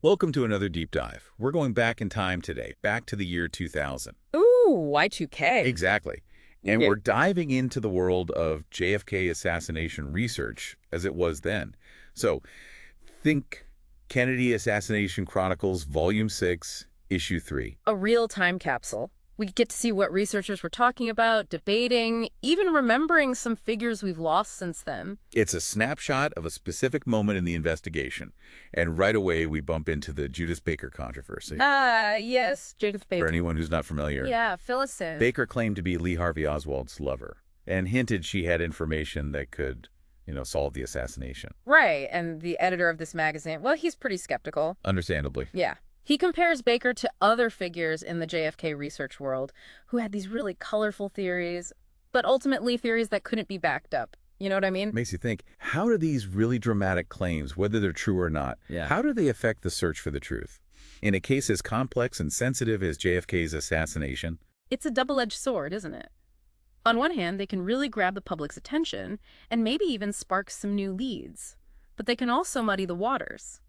Welcome to another deep dive. We're going back in time today, back to the year 2000. Ooh, Y2K. Exactly. And Yeah. we're diving into the world of JFK assassination research as it was then. So think Kennedy Assassination Chronicles, Volume 6, Issue 3. A real time capsule. We get to see what researchers were talking about, debating, even remembering some figures we've lost since then. It's a snapshot of a specific moment in the investigation. And right away, we bump into the Judas Baker controversy. Yes, Judith For Baker. anyone who's not familiar. Yeah, fill us in. Baker claimed to be Lee Harvey Oswald's lover and hinted she had information that could, solve the assassination. Right, and the editor of this magazine, well, he's pretty skeptical. Understandably. Yeah. He compares Baker to other figures in the JFK research world who had these really colorful theories, but ultimately theories that couldn't be backed up. You know what I mean? Makes you think, how do these really dramatic claims, whether they're true or not, how do they affect the search for the truth? In a case as complex and sensitive as JFK's assassination, It's a double-edged sword, isn't it? On one hand, they can really grab the public's attention and maybe even spark some new leads. But they can also muddy the waters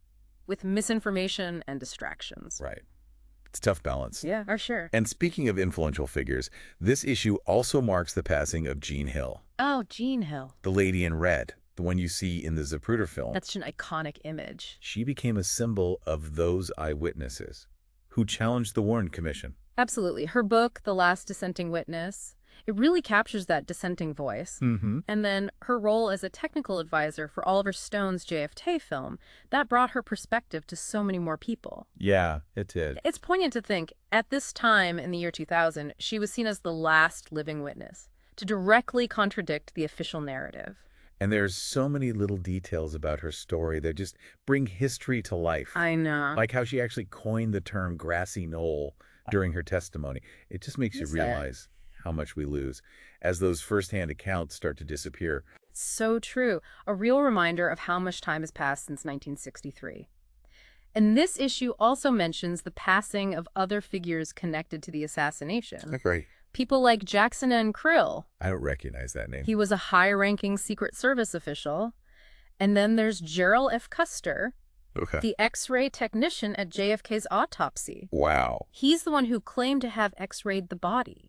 with misinformation and distractions. right. It's a tough balance. Yeah, for sure. And speaking of influential figures, this issue also marks the passing of Jean Hill, Oh, Jean Hill. the lady in red, the one you see in the Zapruder film. That's an iconic image. She became a symbol of those eyewitnesses who challenged the Warren Commission. Absolutely. Her book, The Last Dissenting Witness, it really captures that dissenting voice. Mm-hmm. And then her role as a technical advisor for Oliver Stone's JFK film, that brought her perspective to so many more people. Yeah, it did. It's poignant to think, at this time in the year 2000, she was seen as the last living witness to directly contradict the official narrative. And there's so many little details about her story that just bring history to life. I know. Like how she actually coined the term grassy knoll during her testimony. It just makes you Is it? realize how much we lose as those firsthand accounts start to disappear. So true. A real reminder of how much time has passed since 1963. And this issue also mentions the passing of other figures connected to the assassination. Great. People like Jackson N. Krill. I don't recognize that name. He was a high-ranking Secret Service official. And then there's Gerald F. Custer, Okay. the X-ray technician at JFK's autopsy. Wow. He's the one who claimed to have X-rayed the body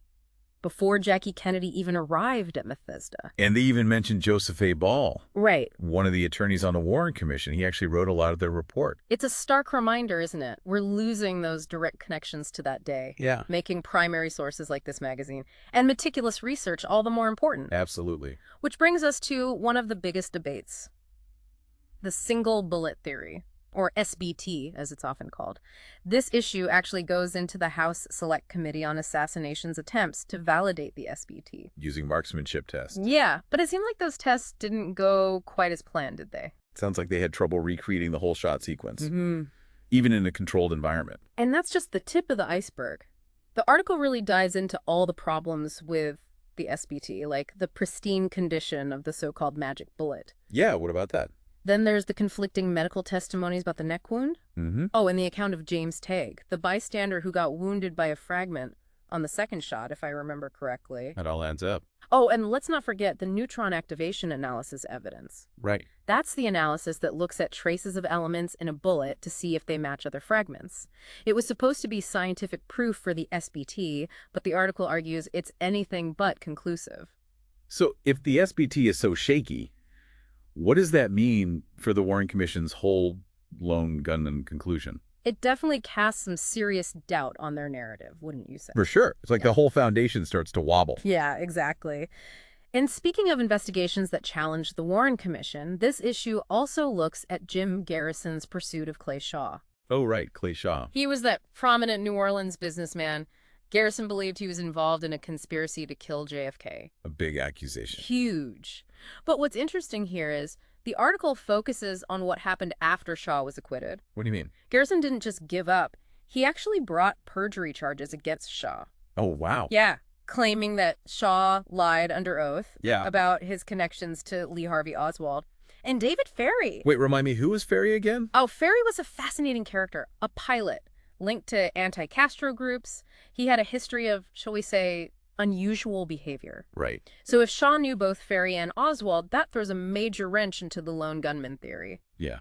before Jackie Kennedy even arrived at Bethesda. And they even mentioned Joseph A. Ball, Right. one of the attorneys on the Warren Commission. He actually wrote a lot of their report. It's a stark reminder, isn't it? We're losing those direct connections to that day, Yeah. making primary sources like this magazine and meticulous research all the more important. Absolutely. Which brings us to one of the biggest debates, the single bullet theory, or SBT, as it's often called. This issue actually goes into the House Select Committee on Assassination's attempts to validate the SBT. Using marksmanship tests. Yeah, but it seemed like those tests didn't go quite as planned, did they? Sounds like they had trouble recreating the whole shot sequence, Mm-hmm. even in a controlled environment. And that's just the tip of the iceberg. The article really dives into all the problems with the SBT, like the pristine condition of the so-called magic bullet. Yeah, what about that? Then there's the conflicting medical testimonies about the neck wound. Mm-hmm. Oh, and the account of James Tague, the bystander who got wounded by a fragment on the second shot, if I remember correctly. That all adds up. Oh, and let's not forget the neutron activation analysis evidence. Right. That's the analysis that looks at traces of elements in a bullet to see if they match other fragments. It was supposed to be scientific proof for the SBT, but the article argues it's anything but conclusive. So if the SBT is so shaky, what does that mean for the Warren Commission's whole lone gunman conclusion? It definitely casts some serious doubt on their narrative, wouldn't you say? For sure. It's like the whole foundation starts to wobble. Yeah, exactly. And speaking of investigations that challenge the Warren Commission, this issue also looks at Jim Garrison's pursuit of Clay Shaw. Oh, right. Clay Shaw. He was that prominent New Orleans businessman. Garrison believed he was involved in a conspiracy to kill JFK. A big accusation. Huge. But what's interesting here is the article focuses on what happened after Shaw was acquitted. What do you mean? Garrison didn't just give up. He actually brought perjury charges against Shaw. Oh, wow. Yeah, claiming that Shaw lied under oath Yeah. about his connections to Lee Harvey Oswald. And David Ferry. Wait, remind me, who was Ferry again? Oh, Ferry was a fascinating character, a pilot linked to anti-Castro groups. He had a history of, shall we say, unusual behavior. Right. So if Shaw knew both Ferry and Oswald, that throws a major wrench into the lone gunman theory. Yeah.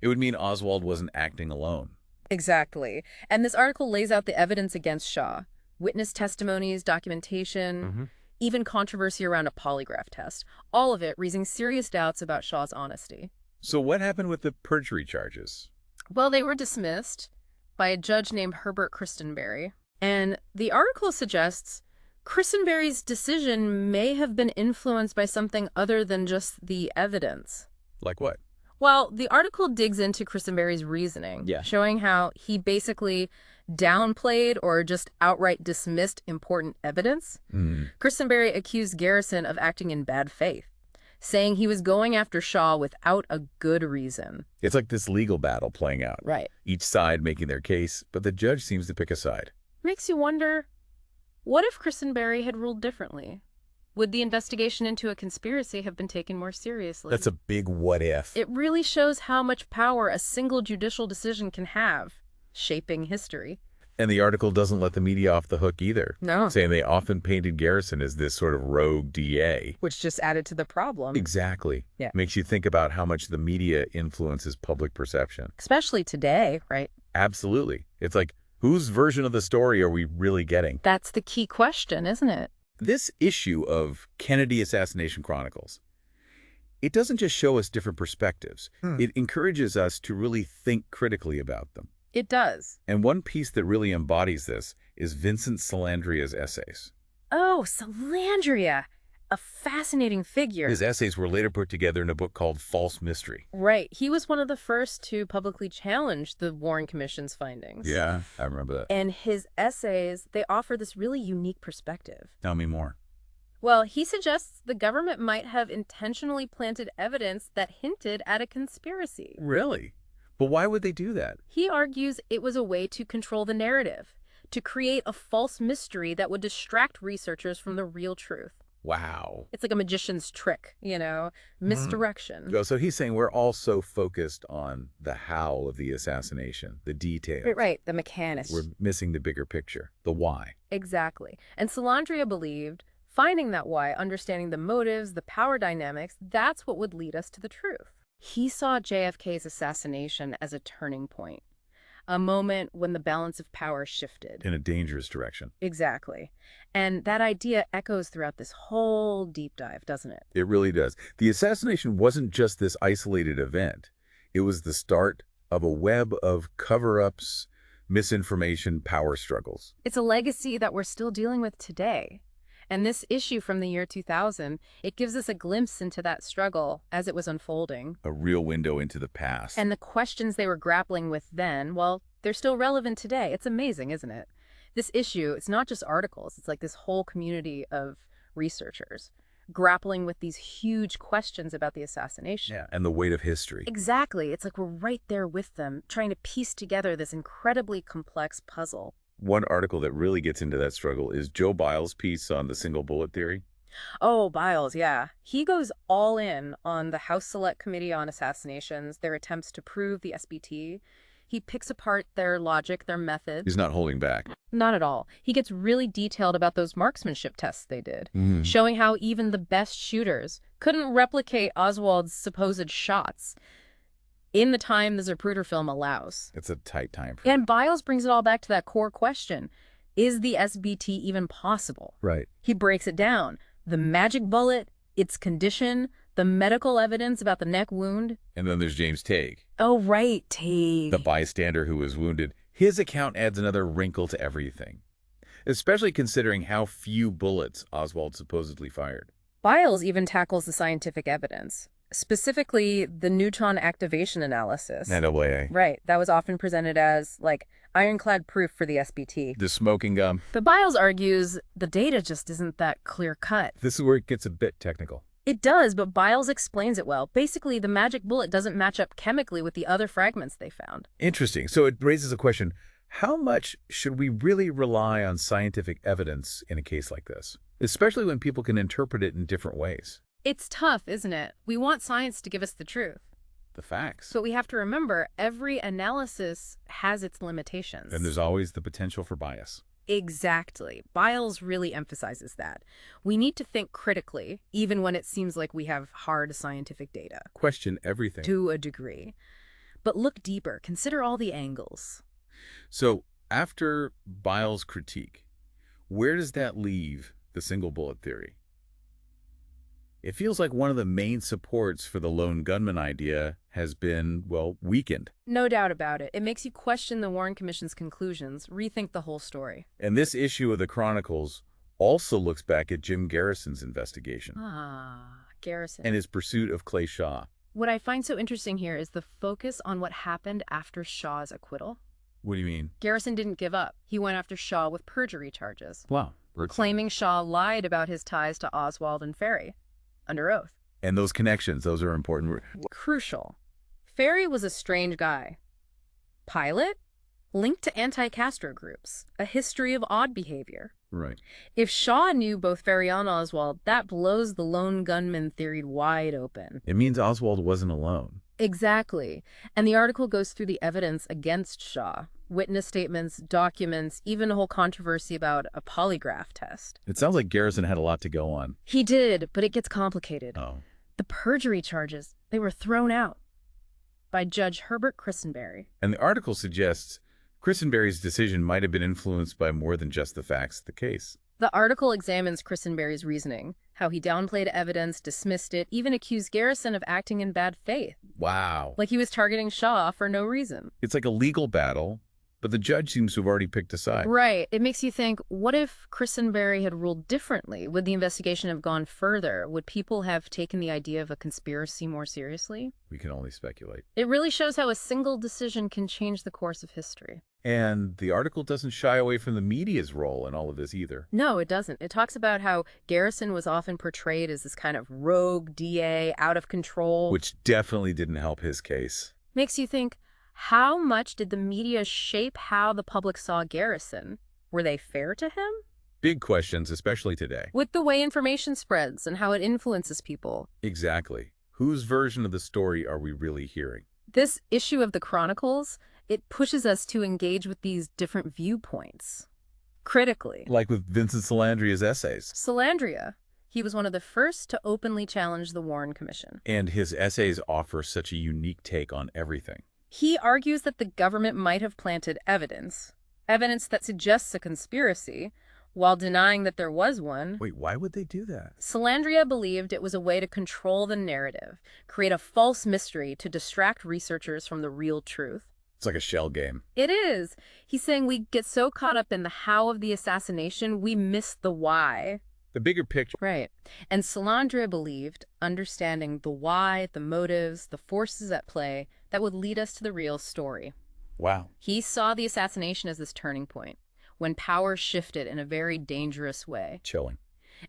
It would mean Oswald wasn't acting alone. Exactly. And this article lays out the evidence against Shaw. Witness testimonies, documentation, even controversy around a polygraph test. All of it raising serious doubts about Shaw's honesty. So what happened with the perjury charges? Well, they were dismissed by a judge named Herbert Christenberry. And the article suggests Christenberry's decision may have been influenced by something other than just the evidence. Like what? Well, the article digs into Christenberry's reasoning, showing how he basically downplayed or just outright dismissed important evidence. Christenberry accused Garrison of acting in bad faith, saying he was going after Shaw without a good reason. It's like this legal battle playing out. Right. Each side making their case, but the judge seems to pick a side. Makes you wonder, what if Christenberry had ruled differently? Would the investigation into a conspiracy have been taken more seriously? That's a big what if. It really shows how much power a single judicial decision can have, shaping history. And the article doesn't let the media off the hook either. No. Saying they often painted Garrison as this sort of rogue DA. Which just added to the problem. Exactly. Yeah. Makes you think about how much the media influences public perception. Especially today, right? Absolutely. It's like, whose version of the story are we really getting? That's the key question, isn't it? This issue of Kennedy Assassination Chronicles, it doesn't just show us different perspectives. It encourages us to really think critically about them. It does. And one piece that really embodies this is Vincent Salandria's essays. Oh, Salandria. A fascinating figure. His essays were later put together in a book called False Mystery. Right. He was one of the first to publicly challenge the Warren Commission's findings. Yeah, I remember that. And his essays, they offer this really unique perspective. Tell me more. Well, he suggests the government might have intentionally planted evidence that hinted at a conspiracy. Really? But why would they do that? He argues it was a way to control the narrative, to create a false mystery that would distract researchers from the real truth. Wow. It's like a magician's trick, misdirection. So he's saying we're all so focused on the how of the assassination, the details. Right, the mechanics. We're missing the bigger picture, the why. Exactly. And Salandria believed finding that why, understanding the motives, the power dynamics, that's what would lead us to the truth. He saw JFK's assassination as a turning point, a moment when the balance of power shifted. In a dangerous direction. Exactly. And that idea echoes throughout this whole deep dive, doesn't it? It really does. The assassination wasn't just this isolated event. It was the start of a web of cover-ups, misinformation, power struggles. It's a legacy that we're still dealing with today. And this issue from the year 2000, it gives us a glimpse into that struggle as it was unfolding. A real window into the past. And the questions they were grappling with then, well, they're still relevant today. It's amazing, isn't it? This issue, it's not just articles. It's like this whole community of researchers grappling with these huge questions about the assassination. Yeah, and the weight of history. Exactly. It's like we're right there with them, trying to piece together this incredibly complex puzzle. One article that really gets into that struggle is Joe Biles' piece on the single bullet theory. Oh, Biles, yeah. He goes all in on the House Select Committee on Assassinations, their attempts to prove the SBT. He picks apart their logic, their methods. He's not holding back. Not at all. He gets really detailed about those marksmanship tests they did, showing how even the best shooters couldn't replicate Oswald's supposed shots in the time the Zapruder film allows. It's a tight time frame. And Biles brings it all back to that core question. Is the SBT even possible? Right. He breaks it down. The magic bullet, its condition, the medical evidence about the neck wound. And then there's James Tague. Oh, right, Tague. The bystander who was wounded. His account adds another wrinkle to everything, especially considering how few bullets Oswald supposedly fired. Biles even tackles the scientific evidence. Specifically, the neutron activation analysis. NOAA. Right. That was often presented as, like, ironclad proof for the SBT. The smoking gun. But Biles argues the data just isn't that clear-cut. This is where it gets a bit technical. It does, but Biles explains it well. Basically, the magic bullet doesn't match up chemically with the other fragments they found. Interesting. So it raises a question. How much should we really rely on scientific evidence in a case like this? Especially when people can interpret it in different ways. It's tough, isn't it? We want science to give us the truth. The facts. But we have to remember, every analysis has its limitations. And there's always the potential for bias. Exactly. Biles really emphasizes that. We need to think critically, even when it seems like we have hard scientific data. Question everything. To a degree. But look deeper. Consider all the angles. So after Biles' critique, where does that leave the single bullet theory? It feels like one of the main supports for the lone gunman idea has been, well, weakened. No doubt about it. It makes you question the Warren Commission's conclusions, rethink the whole story. And this issue of the Chronicles also looks back at Jim Garrison's investigation Garrison. and his pursuit of Clay Shaw. What I find so interesting here is the focus on what happened after Shaw's acquittal. What do you mean? Garrison didn't give up. He went after Shaw with perjury charges, Wow. claiming Shaw lied about his ties to Oswald and Ferry, under oath. And those connections, those are important. Crucial. Ferry was a strange guy. Pilot? Linked to anti-Castro groups. A history of odd behavior. Right. If Shaw knew both Ferry and Oswald, that blows the lone gunman theory wide open. It means Oswald wasn't alone. Exactly. And the article goes through the evidence against Shaw. Witness statements, documents, even a whole controversy about a polygraph test. It sounds like Garrison had a lot to go on. He did, but it gets complicated. Oh. The perjury charges, they were thrown out by Judge Herbert Christenberry. And the article suggests Christenberry's decision might have been influenced by more than just the facts of the case. The article examines Christenberry's reasoning, how he downplayed evidence, dismissed it, even accused Garrison of acting in bad faith. Wow. Like he was targeting Shaw for no reason. It's like a legal battle, but the judge seems to have already picked a side. Right. It makes you think, what if Christenberry had ruled differently? Would the investigation have gone further? Would people have taken the idea of a conspiracy more seriously? We can only speculate. It really shows how a single decision can change the course of history. And the article doesn't shy away from the media's role in all of this either. No, it doesn't. It talks about how Garrison was often portrayed as this kind of rogue DA, out of control. Which definitely didn't help his case. Makes you think, how much did the media shape how the public saw Garrison? Were they fair to him? Big questions, especially today. With the way information spreads and how it influences people. Exactly. Whose version of the story are we really hearing? This issue of the Chronicles, it pushes us to engage with these different viewpoints. Critically. Like with Vincent Salandria's essays. Salandria. He was one of the first to openly challenge the Warren Commission. And his essays offer such a unique take on everything. He argues that the government might have planted evidence that suggests a conspiracy, while denying that there was one. Wait, why would they do that? Salandria believed it was a way to control the narrative, create a false mystery to distract researchers from the real truth. It's like a shell game. It is. He's saying we get so caught up in the how of the assassination, we miss the why. The bigger picture. Right. And Salandria believed understanding the why, the motives, the forces at play that would lead us to the real story. Wow. He saw the assassination as this turning point, when power shifted in a very dangerous way. Chilling.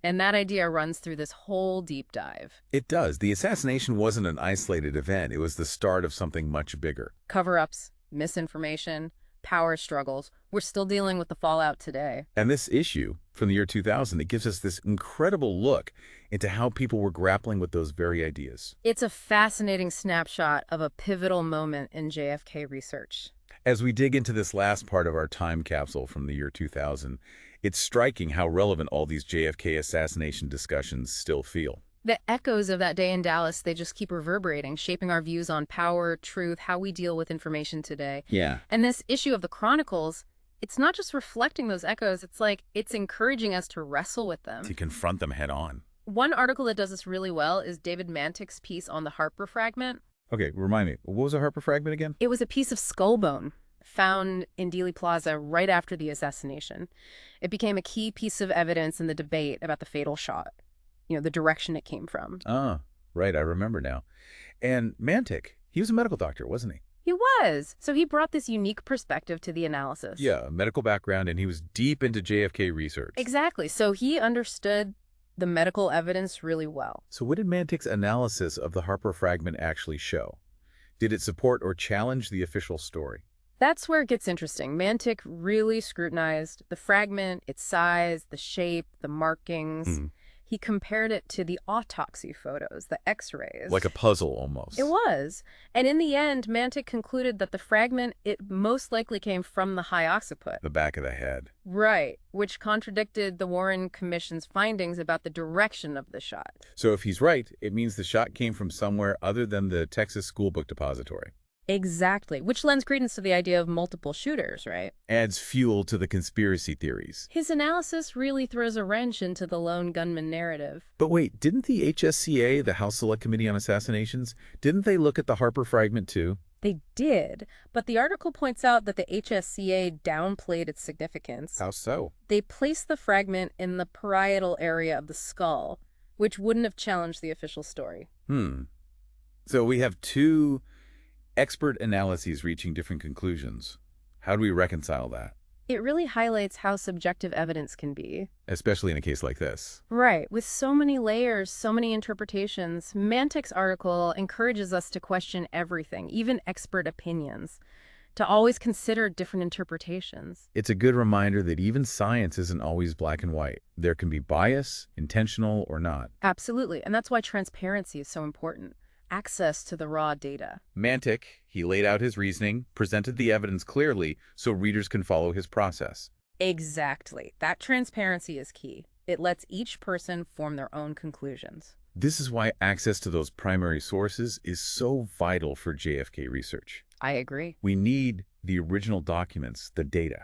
And that idea runs through this whole deep dive. It does. The assassination wasn't an isolated event. It was the start of something much bigger. Cover-ups, misinformation, power struggles. We're still dealing with the fallout today. And this issue from the year 2000, it gives us this incredible look into how people were grappling with those very ideas. It's a fascinating snapshot of a pivotal moment in JFK research. As we dig into this last part of our time capsule from the year 2000, it's striking how relevant all these JFK assassination discussions still feel. The echoes of that day in Dallas, they just keep reverberating, shaping our views on power, truth, how we deal with information today. Yeah. And this issue of the Chronicles, it's not just reflecting those echoes, it's encouraging us to wrestle with them. To confront them head on. One article that does this really well is David Mantick's piece on the Harper fragment. Okay, remind me, what was a Harper fragment again? It was a piece of skull bone found in Dealey Plaza right after the assassination. It became a key piece of evidence in the debate about the fatal shot. The direction it came from. Ah, right, I remember now. And Mantic, he was a medical doctor, wasn't he? He was. So he brought this unique perspective to the analysis. Yeah, a medical background, and he was deep into JFK research. Exactly. So he understood the medical evidence really well. So what did Mantic's analysis of the Harper fragment actually show? Did it support or challenge the official story? That's where it gets interesting. Mantic really scrutinized the fragment, its size, the shape, the markings. He compared it to the autopsy photos, the x-rays. Like a puzzle, almost. It was. And in the end, Mantic concluded that the fragment, it most likely came from the high occiput. The back of the head. Right, which contradicted the Warren Commission's findings about the direction of the shot. So if he's right, it means the shot came from somewhere other than the Texas School Book Depository. Exactly, which lends credence to the idea of multiple shooters, right? Adds fuel to the conspiracy theories. His analysis really throws a wrench into the lone gunman narrative. But wait, didn't the HSCA, the House Select Committee on Assassinations, didn't they look at the Harper fragment too? They did, but the article points out that the HSCA downplayed its significance. How so? They placed the fragment in the parietal area of the skull, which wouldn't have challenged the official story. So we have two expert analyses reaching different conclusions. How do we reconcile that? It really highlights how subjective evidence can be. Especially in a case like this. Right. With so many layers, so many interpretations, Mantic's article encourages us to question everything, even expert opinions, to always consider different interpretations. It's a good reminder that even science isn't always black and white. There can be bias, intentional or not. Absolutely. And that's why transparency is so important. Access to the raw data. Mantic, he laid out his reasoning, presented the evidence clearly so readers can follow his process. Exactly. That transparency is key. It lets each person form their own conclusions. This is why access to those primary sources is so vital for JFK research. I agree. We need the original documents, the data,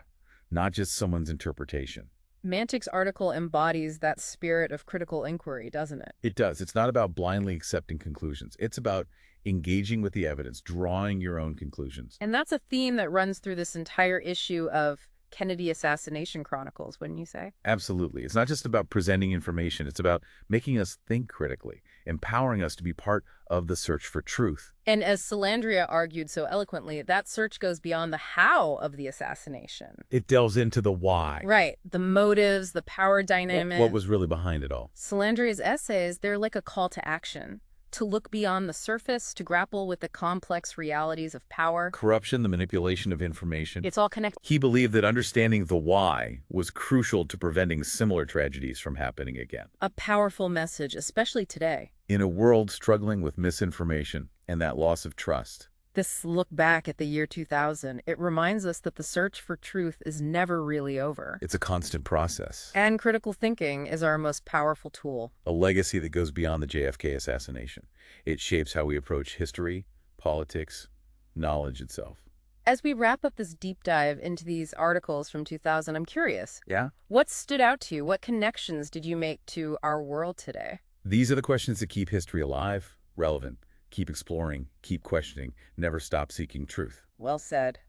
not just someone's interpretation. Mantic's article embodies that spirit of critical inquiry, doesn't it? It does. It's not about blindly accepting conclusions. It's about engaging with the evidence, drawing your own conclusions. And that's a theme that runs through this entire issue of Kennedy Assassination Chronicles, wouldn't you say? Absolutely. It's not just about presenting information. It's about making us think critically, empowering us to be part of the search for truth. And as Salandria argued so eloquently, that search goes beyond the how of the assassination. It delves into the why. Right. The motives, the power dynamic. What was really behind it all. Salandria's essays, they're like a call to action. To look beyond the surface, to grapple with the complex realities of power. Corruption, the manipulation of information. It's all connected. He believed that understanding the why was crucial to preventing similar tragedies from happening again. A powerful message, especially today. In a world struggling with misinformation and that loss of trust. This look back at the year 2000, it reminds us that the search for truth is never really over. It's a constant process. And critical thinking is our most powerful tool. A legacy that goes beyond the JFK assassination. It shapes how we approach history, politics, knowledge itself. As we wrap up this deep dive into these articles from 2000, I'm curious. Yeah? What stood out to you? What connections did you make to our world today? These are the questions that keep history alive, relevant. Keep exploring, keep questioning, never stop seeking truth. Well said.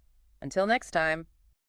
Until next time.